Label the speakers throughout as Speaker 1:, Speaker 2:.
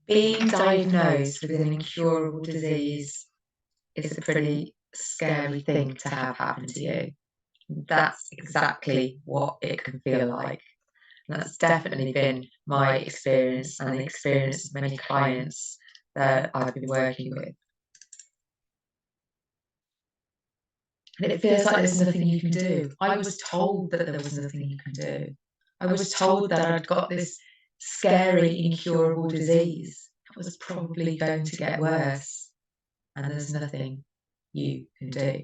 Speaker 1: Being diagnosed with an incurable disease is a pretty scary thing to have happen to you. That's exactly what it can feel like. And that's definitely been my experience and the experience of many clients that I've been working with. And it feels like there's nothing you can do. I was told that there was nothing you can do. I was told that I'd got this scary, incurable disease that was probably going to get worse, and there's nothing you can do.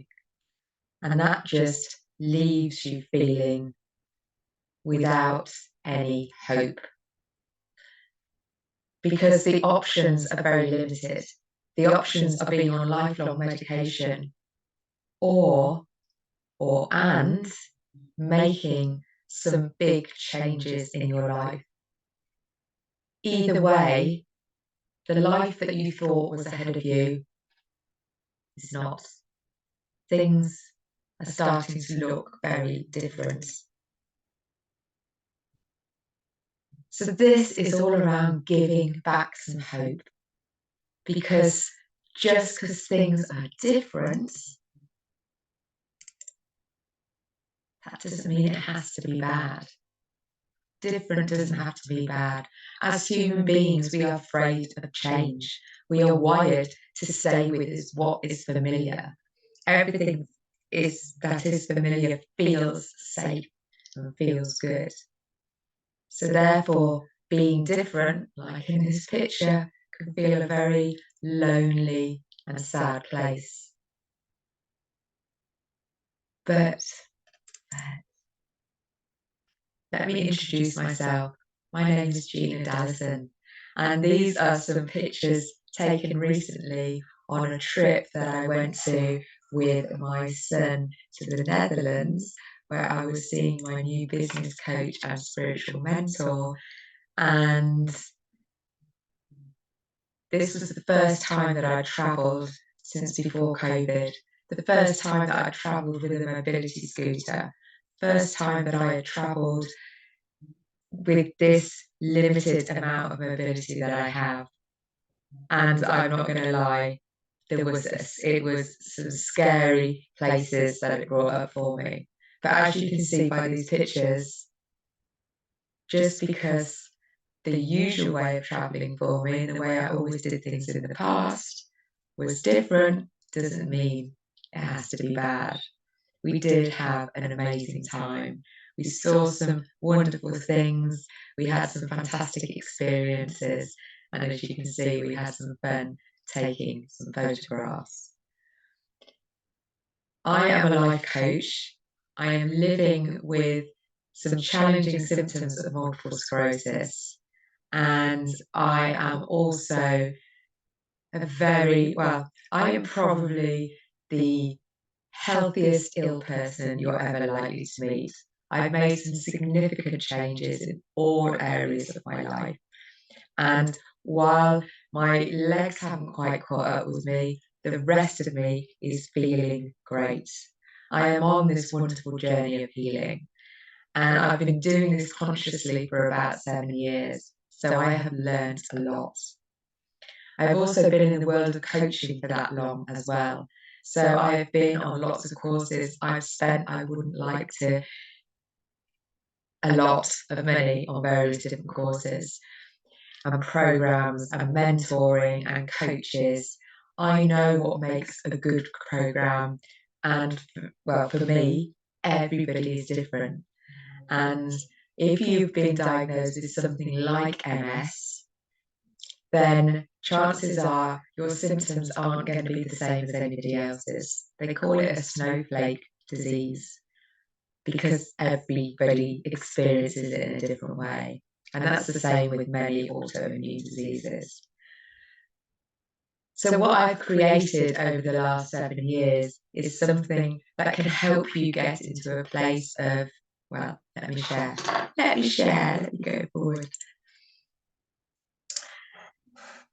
Speaker 1: And that just leaves you feeling without any hope. Because the options are very limited. The options are being on lifelong medication or and making some big changes in your life. Either way, the life that you thought was ahead of you is not. Things are starting to look very different. So this is all around giving back some hope, because just because things are different, that doesn't mean it has to be bad. Different doesn't have to be bad. As human beings, we are afraid of change. We are wired to stay with what is familiar. Everything that is familiar feels safe and feels good. So therefore, being different, like in this picture, can feel a very lonely and sad place. But let me introduce myself. My name is Gina Dallison, and these are some pictures taken recently on a trip that I went to with my son to the Netherlands, where I was seeing my new business coach and spiritual mentor. And this was the first time that I'd travelled since before COVID, the first time that I'd travelled with a mobility scooter, first time that I had travelled with this limited amount of mobility that I have. And I'm not going to lie, it was some scary places that it brought up for me. But as you can see by these pictures, just because the usual way of traveling for me and the way I always did things in the past was different, doesn't mean it has to be bad. We did have an amazing time. We saw some wonderful things. We had some fantastic experiences. And as you can see, we had some fun taking some photographs. I am a life coach. I am living with some challenging symptoms of multiple sclerosis. And I am also I am probably the healthiest ill person you're ever likely to meet. I've made some significant changes in all areas of my life. And while my legs haven't quite caught up with me, the rest of me is feeling great. I am on this wonderful journey of healing. And I've been doing this consciously for about 7 years. So I have learned a lot. I've also been in the world of coaching for that long as well. So I have been on lots of courses. I've spent, I wouldn't like to, a lot of money on various different courses and programs and mentoring and coaches. I know what makes a good program. And well, for me, everybody is different. And if you've been diagnosed with something like MS, then chances are your symptoms aren't going to be the same as anybody else's. They call it a snowflake disease because everybody experiences it in a different way. And that's the same with many autoimmune diseases. So what I've created over the last 7 years is something that can help you get into a place of, well, let me go forward.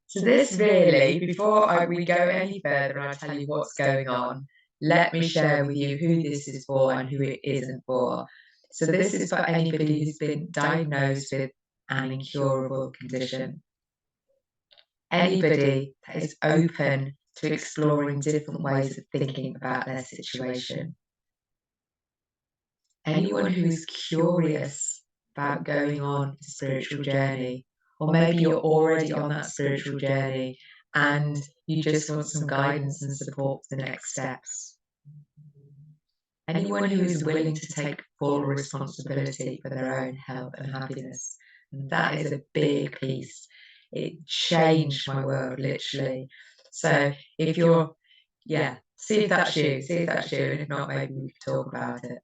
Speaker 1: So this really, before we go any further and I tell you what's going on, let me share with you who this is for and who it isn't for. So this is for anybody who's been diagnosed with an incurable condition. Anybody that is open to exploring different ways of thinking about their situation. Anyone who is curious about going on a spiritual journey, or maybe you're already on that spiritual journey and you just want some guidance and support for the next steps. Anyone who is willing to take full responsibility for their own health and happiness. And that is a big piece. It changed my world, literally. So if you're, see if that's you, and if not, maybe we can talk about it.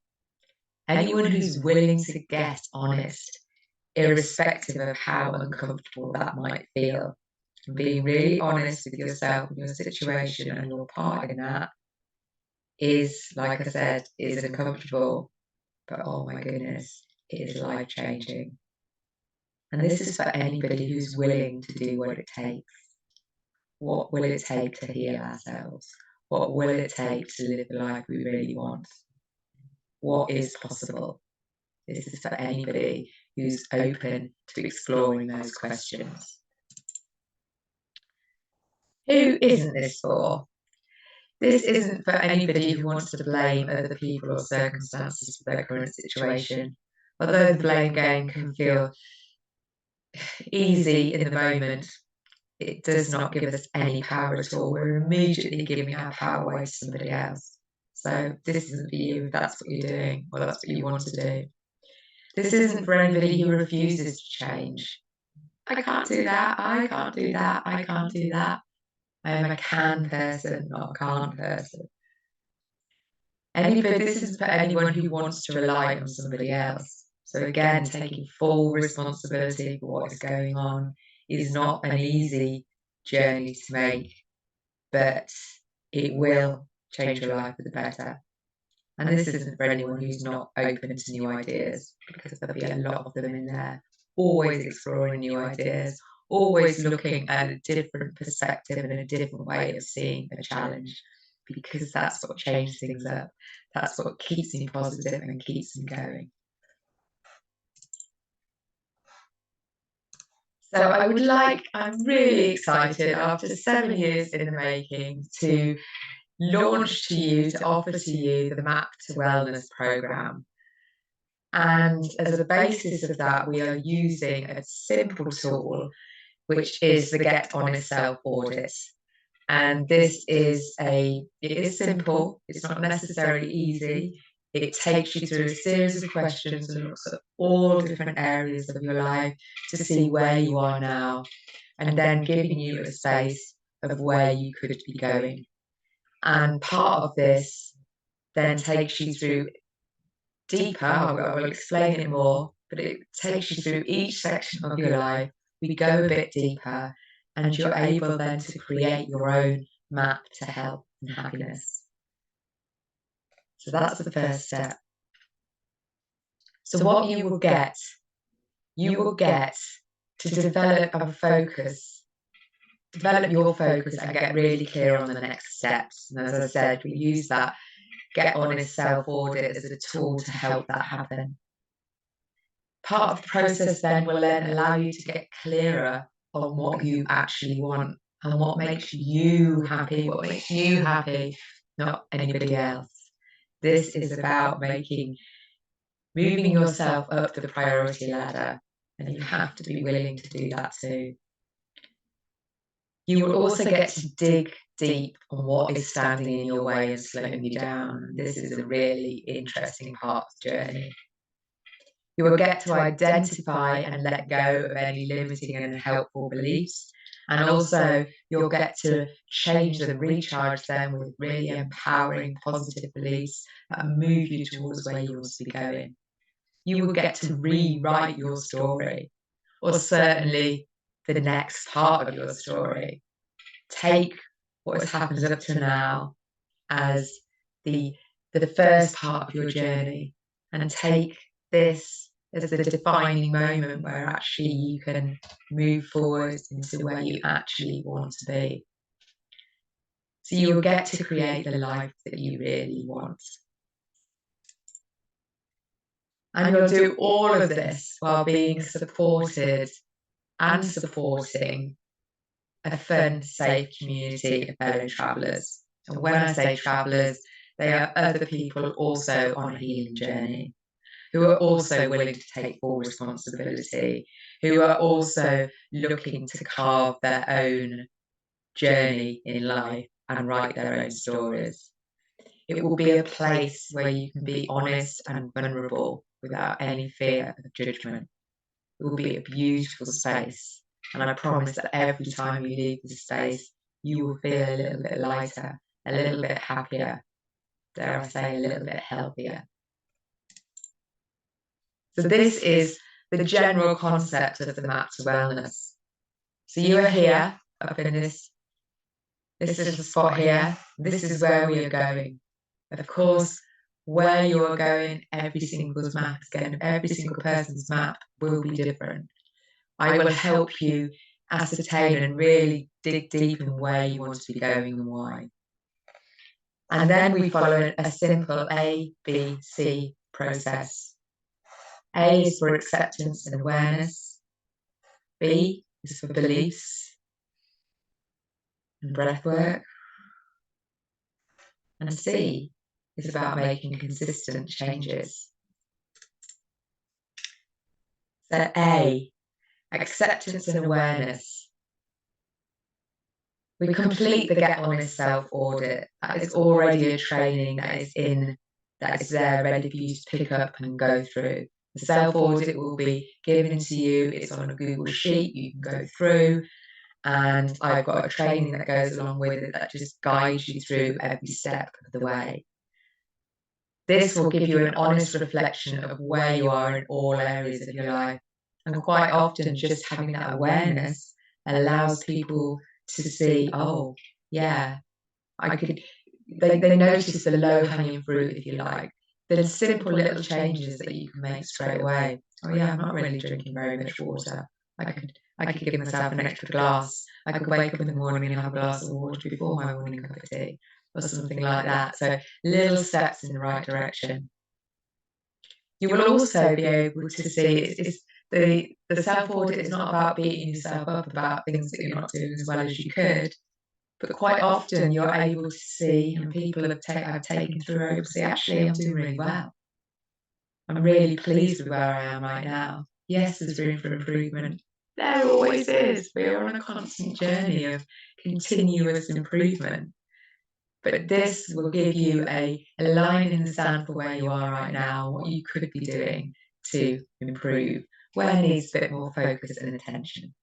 Speaker 1: Anyone who's willing to get honest, irrespective of how uncomfortable that might feel, and being really honest with yourself and your situation and your part in that is, like I said, is uncomfortable, but oh my goodness, it is life-changing. And this is for anybody who's willing to do what it takes. What will it take to heal ourselves? What will it take to live the life we really want? What is possible? This is for anybody who's open to exploring those questions. Who isn't this for? This isn't for anybody who wants to blame other people or circumstances for their current situation. Although the blame game can feel easy in the moment, it does not give us any power at all. We're immediately giving our power away to somebody else. So this isn't for you if that's what you're doing or that's what you want to do. This isn't for anybody who refuses to change. I can't do that, I can't do that, I can't do that. I am a can person, not a can't person. This is for anyone who wants to rely on somebody else. So again, taking full responsibility for what is going on is not an easy journey to make, but it will change your life for the better. And this isn't for anyone who's not open to new ideas, because there'll be a lot of them in there, always exploring new ideas, always looking at a different perspective and a different way of seeing a challenge, because that's what changes things up. That's what keeps me positive and keeps me going. So I'm really excited after 7 years in the making to launch to you, to offer to you the Map to Wellness program. And as a basis of that, we are using a simple tool, which is the Get Honest Self Audit. And it is simple, it's not necessarily easy. It takes you through a series of questions and looks at all different areas of your life to see where you are now, and then giving you a space of where you could be going. And part of this then takes you through deeper, I will explain it more, but it takes you through each section of your life. We go a bit deeper, and you're able then to create your own map to health and happiness. So that's the first step. So what you will get to develop your focus and get really clear on the next steps. And as I said, we use that Get Honest Self Audit as a tool to help that happen. Part of the process then will then allow you to get clearer on what you actually want and what makes you happy, not anybody else. This is about moving yourself up the priority ladder, and you have to be willing to do that too. You will also get to dig deep on what is standing in your way and slowing you down. This is a really interesting part of the journey. You will get to identify and let go of any limiting and unhelpful beliefs. And also, you'll get to change and recharge them with really empowering, positive beliefs that move you towards where you want to be going. You will get to rewrite your story, or certainly the next part of your story. Take what has happened up to now as the first part of your journey, and take this as the defining moment where actually you can move forward into where you actually want to be. So you'll get to create the life that you really want. And you'll do all of this while being supported and supporting a fun, safe community of fellow travellers. And when I say travellers, they are other people also on a healing journey, who are also willing to take full responsibility, who are also looking to carve their own journey in life and write their own stories. It will be a place where you can be honest and vulnerable without any fear of judgment. It will be a beautiful space, and I promise that every time you leave the space, you will feel a little bit lighter, a little bit happier, dare I say, a little bit healthier. So this is the general concept of the map to wellness. So you are here up in this little spot here. This is where we are going. Of course, where you are going, every single person's map will be different. I will help you ascertain and really dig deep in where you want to be going and why. And then we follow a simple A, B, C process. A is for acceptance and awareness. B is for beliefs and breath work. And C is about making consistent changes. So A, acceptance and awareness. We complete the Get Honest Self audit. That is already a training that is there ready for you to pick up and go through. The self audit will be given to you. It's on a Google Sheet you can go through. And I've got a training that goes along with it that just guides you through every step of the way. This will give you an honest reflection of where you are in all areas of your life. And quite often, just having that awareness allows people to see, oh, yeah, they notice the low-hanging fruit, if you like. The simple little changes that you can make straight away. Oh yeah, I'm not really drinking very much water. I could give myself an extra glass. I could wake up in the morning and have a glass of water before my morning cup of tea, or something like that. So little steps in the right direction. You will also be able to see the self-audit is not about beating yourself up about things that you're not doing as well as you could, but quite often you're able to see, and people have taken through over, say, actually, I'm doing really well. I'm really pleased with where I am right now. Yes, there's room for improvement. There always is. We are on a constant journey of continuous improvement. But this will give you a line in the sand for where you are right now, what you could be doing to improve, where needs a bit more focus and attention.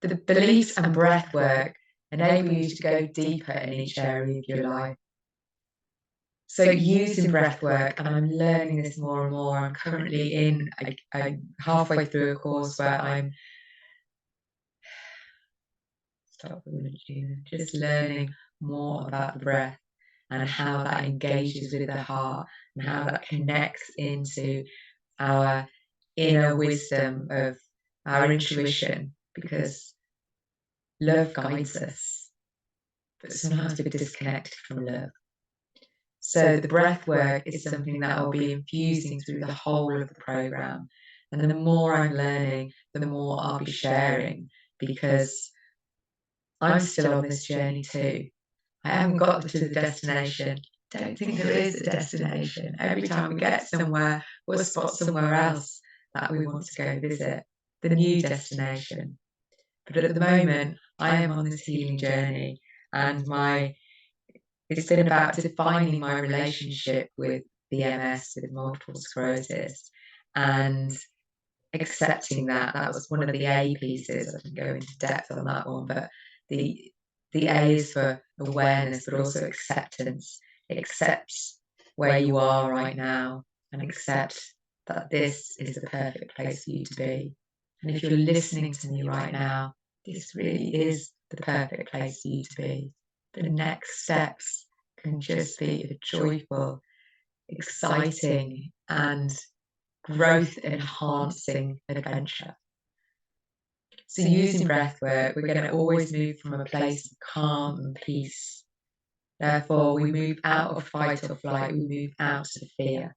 Speaker 1: The beliefs and breath work enable you to go deeper in each area of your life. So using breath work, and I'm learning this more and more. I'm currently I'm halfway through a course where I'm just learning more about the breath and how that engages with the heart and how that connects into our inner wisdom of our intuition, because love guides us, but sometimes we're disconnected from love. So the breath work is something that I'll be infusing through the whole of the program. And the more I'm learning, the more I'll be sharing, because I'm still on this journey too. I haven't got to the destination. Don't think there is a destination. Every time we get somewhere, we'll spot somewhere else that we want to go visit, the new destination. But at the moment, I am on this healing journey, and it's been about defining my relationship with the MS, with multiple sclerosis, and accepting that. That was one of the A pieces. I didn't go into depth on that one, but the A is for awareness, but also acceptance. Accept where you are right now, and accept that this is the perfect place for you to be. And if you're listening to me right now, this really is the perfect place for you to be. The next steps can just be a joyful, exciting, and growth-enhancing adventure. So using breath work, we're going to always move from a place of calm and peace. Therefore, we move out of fight or flight, we move out of fear.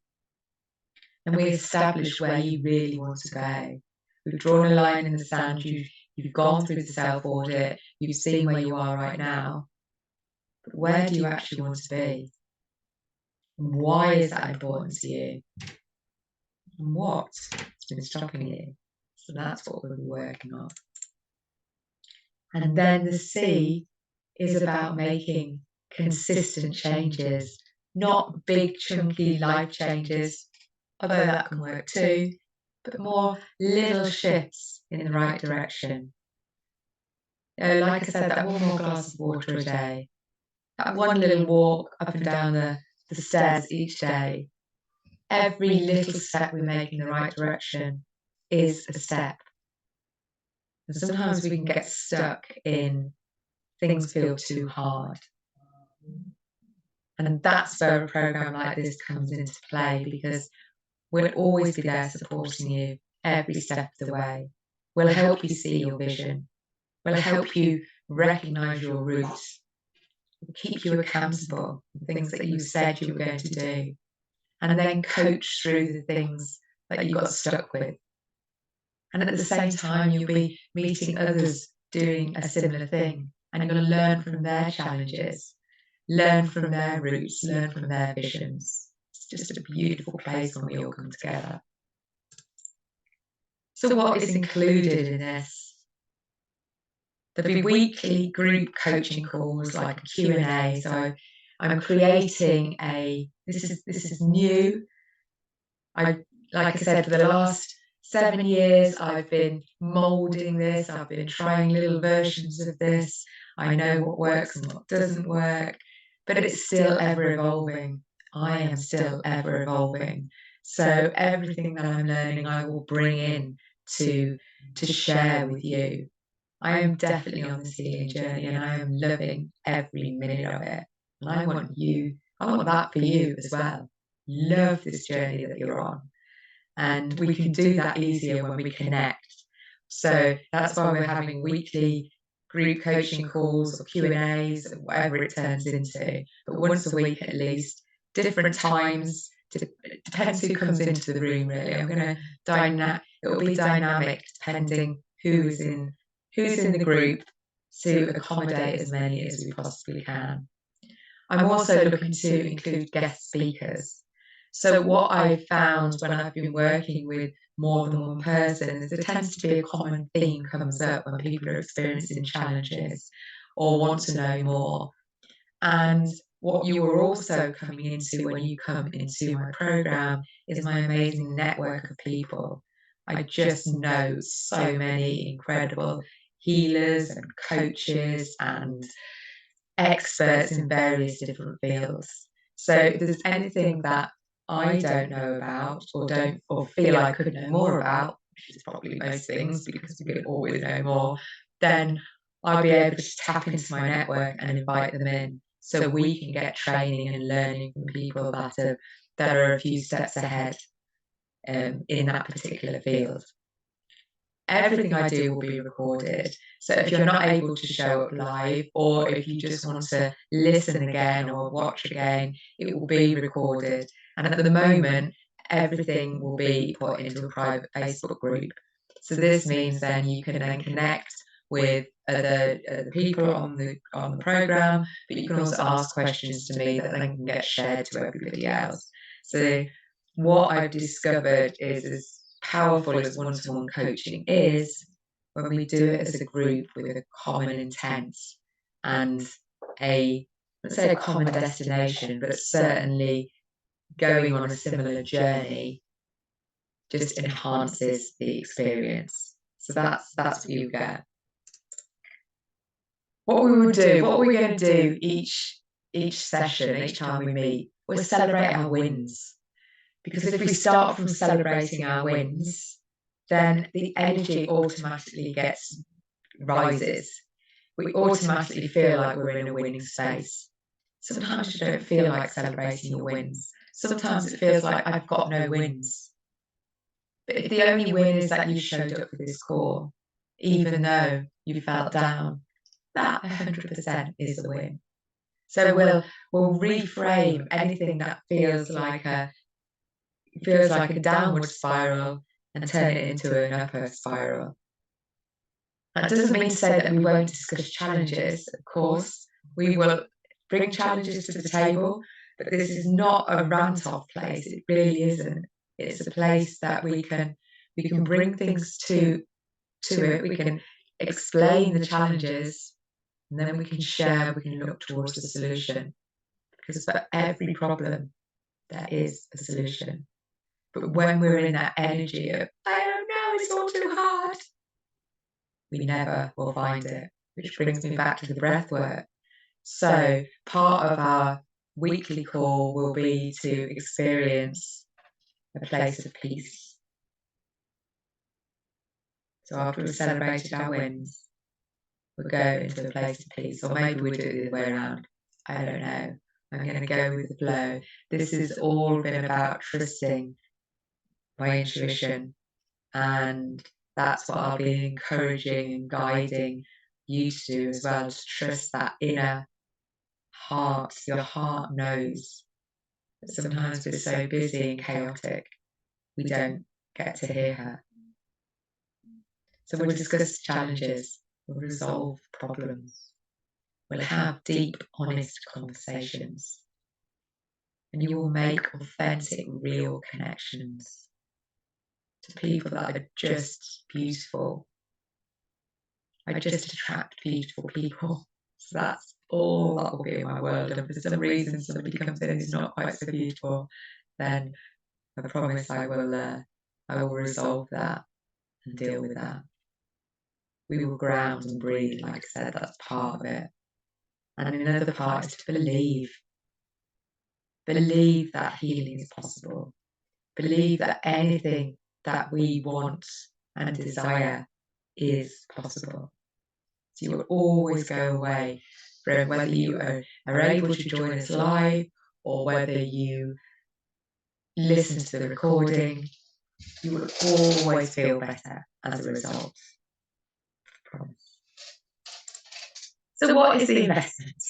Speaker 1: And we establish where you really want to go. We've drawn a line in the sand, you've gone through the self-audit, you've seen where you are right now, but where do you actually want to be? And why is that important to you? And what's been stopping you? So that's what we'll be working on. And then the C is about making consistent changes, not big chunky life changes, although that can work too, but more little shifts in the right direction. Like I said, that one more glass of water a day, that one little walk up and down the stairs each day. Every little step we make in the right direction is a step. And sometimes we can get stuck in things feel too hard. And that's where a program like this comes into play, because we'll always be there supporting you every step of the way. We'll help you see your vision. We'll help you recognize your roots. We'll keep you accountable for things that you said you were going to do, and then coach through the things that you got stuck with. And at the same time, you'll be meeting others doing a similar thing, and you're going to learn from their challenges, learn from their roots, learn from their visions. It's just a beautiful place when we all come together. So what is included in this? There'll be weekly group coaching calls, like a Q&A. So I'm creating this is new. Like I said, for the last 7 years, I've been molding this. I've been trying little versions of this. I know what works and what doesn't work, but it's still ever evolving. I am still ever evolving. So everything that I'm learning, I will bring in to share with you. I am definitely on this healing journey, and I am loving every minute of it. And I want that for you as well. Love this journey that you're on. And we can do that easier when we connect. So that's why we're having weekly group coaching calls or Q&As, or whatever it turns into, but once a week at least, different times. It depends who comes into the room, really. It will be dynamic depending who's in the group, to accommodate as many as we possibly can. I'm also looking to include guest speakers. So what I've found when I've been working with more than one person is there tends to be a common theme comes up when people are experiencing challenges or want to know more. And what you are also coming into when you come into my program is my amazing network of people. I just know so many incredible healers and coaches and experts in various different fields. So if there's anything that I don't know about or feel I could know more about, which is probably most things because we could always know more, then I'll be able to tap into my network and invite them in so we can get training and learning from people that are a few steps ahead in that particular field. Everything I do will be recorded. So if you're not able to show up live, or if you just want to listen again or watch again, it will be recorded. And at the moment, everything will be put into a private Facebook group. So this means then you can then connect with other people on the program, but you can also ask questions to me that then can get shared to everybody else. So what I've discovered is as powerful as one-to-one coaching is, when we do it as a group with a common intent and let's say a common destination, but certainly going on a similar journey, just enhances the experience. So that's what you get. What we're going to do each session, each time we meet, we'll celebrate our wins. Because if we start from celebrating our wins, then the energy automatically rises. We automatically feel like we're in a winning space. Sometimes you don't feel like celebrating your wins. Sometimes it feels like I've got no wins. But if the only win is that you showed up for this call, even though you felt down, that 100% is a win. So we'll reframe anything that feels like a downward spiral and turn it into an upper spiral. That doesn't mean to say that we won't discuss challenges. Of course, we will bring challenges to the table, but this is not a rant-off place. It really isn't. It's a place that we can bring things to it. We can explain the challenges, and then we can share. We can look towards the solution. Because for every problem, there is a solution. But when we're in that energy of, I don't know, it's all too hard, we never will find it, which brings me back to the breath work. So part of our weekly call will be to experience a place of peace. So after we've celebrated our wins, we'll go into a place of peace, or maybe we'll do it the other way around. I don't know. I'm going to go with the flow. This has all been about trusting my intuition, and that's what I'll be encouraging and guiding you to do as well, to trust that inner heart. Your heart knows. But sometimes we're so busy and chaotic, we don't get to hear her. So we'll discuss challenges, we'll resolve problems, we'll have deep, honest conversations, and you will make authentic, real connections to people that are just beautiful. I just attract beautiful people. So that's all that will be in my world. And for some reason somebody comes in who's not quite so beautiful, then I promise I will resolve that and deal with that. We will ground and breathe, like I said, that's part of it. And another part is to believe. Believe that healing is possible. Believe that anything that we want and desire is possible. So you will always go away from whether you are able to join us live or whether you listen to the recording, you will always feel better as a result. I promise. So what is the investment?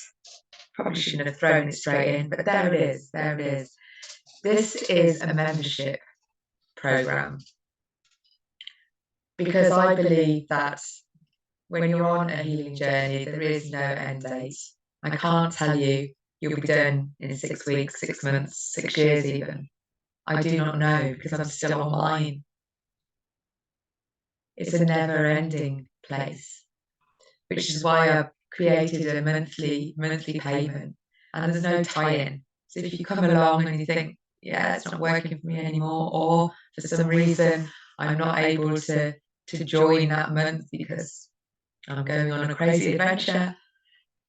Speaker 1: Probably shouldn't have thrown it straight in, but there it is. There it is. This is a membership program, because I believe that when you're on a healing journey, there is no end date. I can't tell you you'll be done in 6 weeks, 6 months, 6 years even. I do not know, because I'm still on mine. It's a never-ending place, which is why I've created a monthly payment, and there's no tie-in. So if you come along and you think, yeah, it's not working for me anymore, or for some reason I'm not able to join that month because I'm going on a crazy adventure,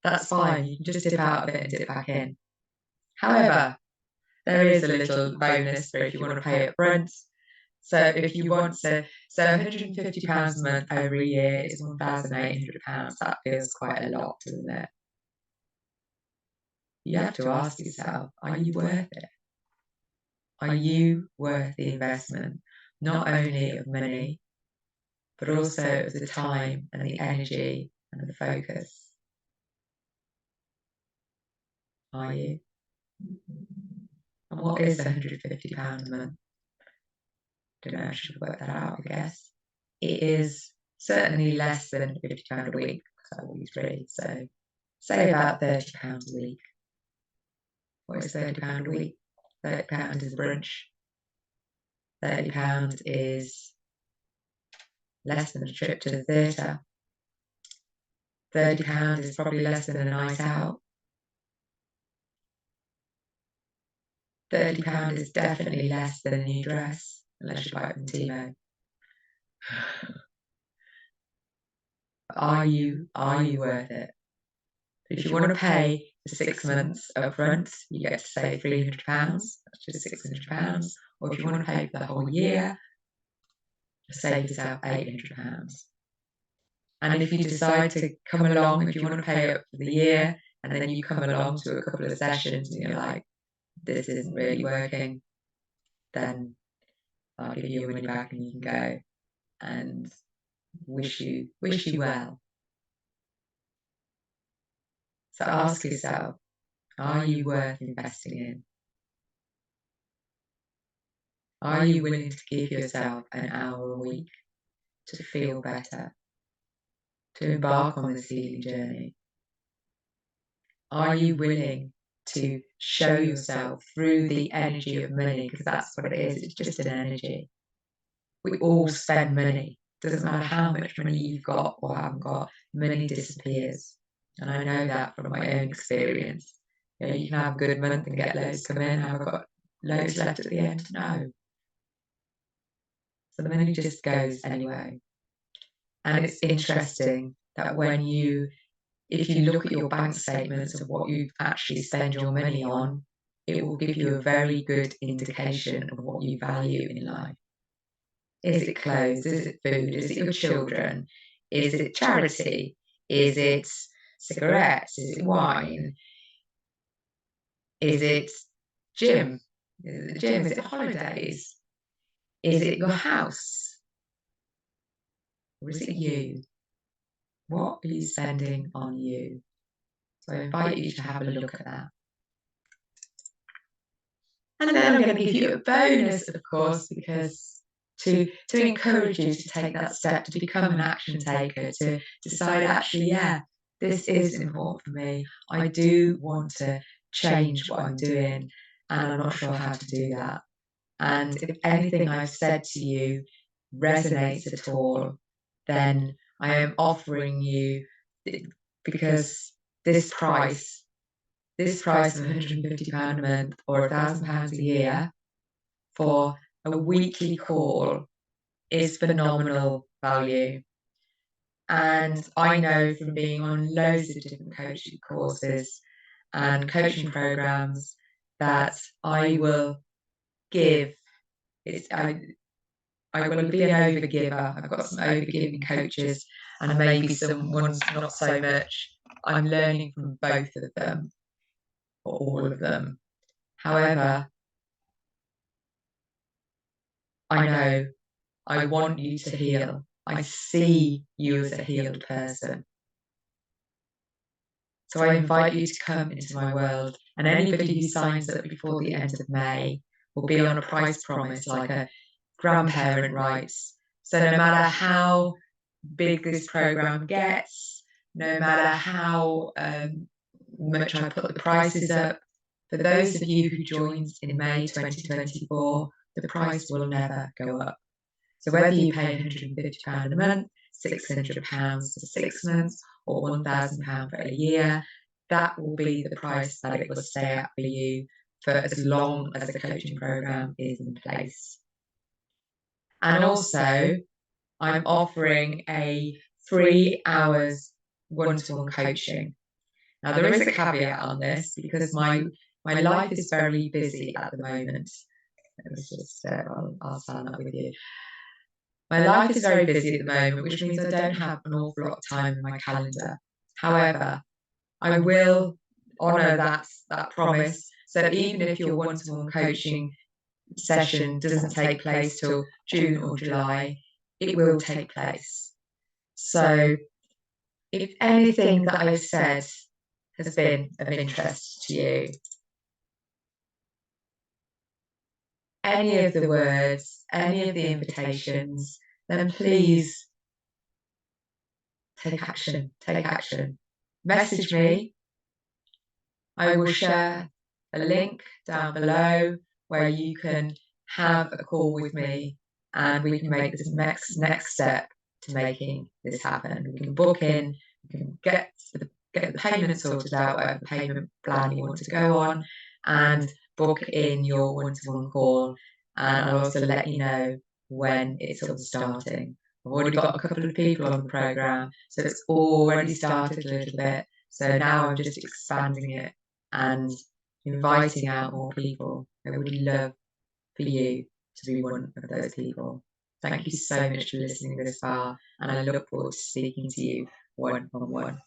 Speaker 1: that's fine. You can just dip out of it and dip back in. However, there is a little bonus for if you want to pay up front. So if you want to, so £150 a month over a year is £1,800. That feels quite a lot, doesn't it? You have to ask yourself, are you worth it? Are you worth the investment, not only of money, but also of the time and the energy and the focus? Are you? And what is £150 a month? Don't know, I should work that out, I guess. It is certainly less than £50 a week, because I always read, so say about £30 a week. What is £30 a week? £30 is brunch. £30 is less than a trip to the theatre. £30 is probably less than a night out. £30 is definitely less than a new dress, unless you buy it from Timo. Are you worth it? If you want to pay for 6 months up front, you get to save £300, that's just £600. Or if you want to pay for the whole year, save yourself £800. And if you decide to come along, if you want to pay up for the year, and then you come along to a couple of sessions and you're like, this isn't really working, then I'll give you your money back and you can go, and wish you well. So ask yourself, are you worth investing in? Are you willing to give yourself an hour a week to feel better? to embark on this healing journey? Are you willing to show yourself through the energy of money? Because that's what it is. It's just an energy. We all spend money. Doesn't matter how much money you've got or haven't got, money disappears. And I know that from my own experience. You know, you can have a good month and get loads come in. Have I got loads left at the end? No. So the money just goes anyway. And it's interesting that if you look at your bank statements of what you actually spend your money on, it will give you a very good indication of what you value in life. Is it clothes? Is it food? Is it your children? Is it charity? Is it cigarettes? Is it wine? Is it gym? Is it the gym? Is it holidays? Is it your house? Or is it you? What are you spending on you? So I invite you to have a look at that. And then I'm going to give you a bonus, of course, because to encourage you to take that step, to become an action taker, to decide, actually, yeah, this is important for me. I do want to change what I'm doing, and I'm not sure how to do that. And if anything I've said to you resonates at all, then I am offering you, because this price of £150 a month or £1,000 a year for a weekly call is phenomenal value. And I know from being on loads of different coaching courses and coaching programs that I will give. I will be an overgiver. I've got some overgiving coaches and maybe some ones not so much. I'm learning from both of them or all of them. However, I know I want you to heal. I see you as a healed person. So I invite you to come into my world, and anybody who signs up before the end of May will be on a price promise, like a grandparent rights. So no matter how big this program gets, no matter how much I put the prices up, for those of you who joined in May 2024, the price will never go up. So whether you pay £150 a month, £600 for 6 months, or £1,000 for a year, that will be the price that it will stay at for you for as long as the coaching program is in place. And also, I'm offering a 3 hours one-to-one coaching. Now, there is a caveat on this because my life is very busy at the moment. Let's just, I'll stand up with you. My life is very busy at the moment, which means I don't have an awful lot of time in my calendar. However, I will honour that promise. So even if your one-to-one coaching session doesn't take place till June or July, it will take place. So if anything that I've said has been of interest to you, any of the words, any of the invitations, then please take action, take action. Message me. I will share a link down below where you can have a call with me and we can make this next step to making this happen. We can book in, we can get the payment sorted out, whatever payment plan you want to go on, and book in your one-to-one call. And I'll also let you know when it's all starting. I've already got a couple of people on the program, so it's already started a little bit. So now I'm just expanding it and inviting out more people. I would love for you to be one of those people. Thank you so much for listening this far, and I look forward to speaking to you one-on-one.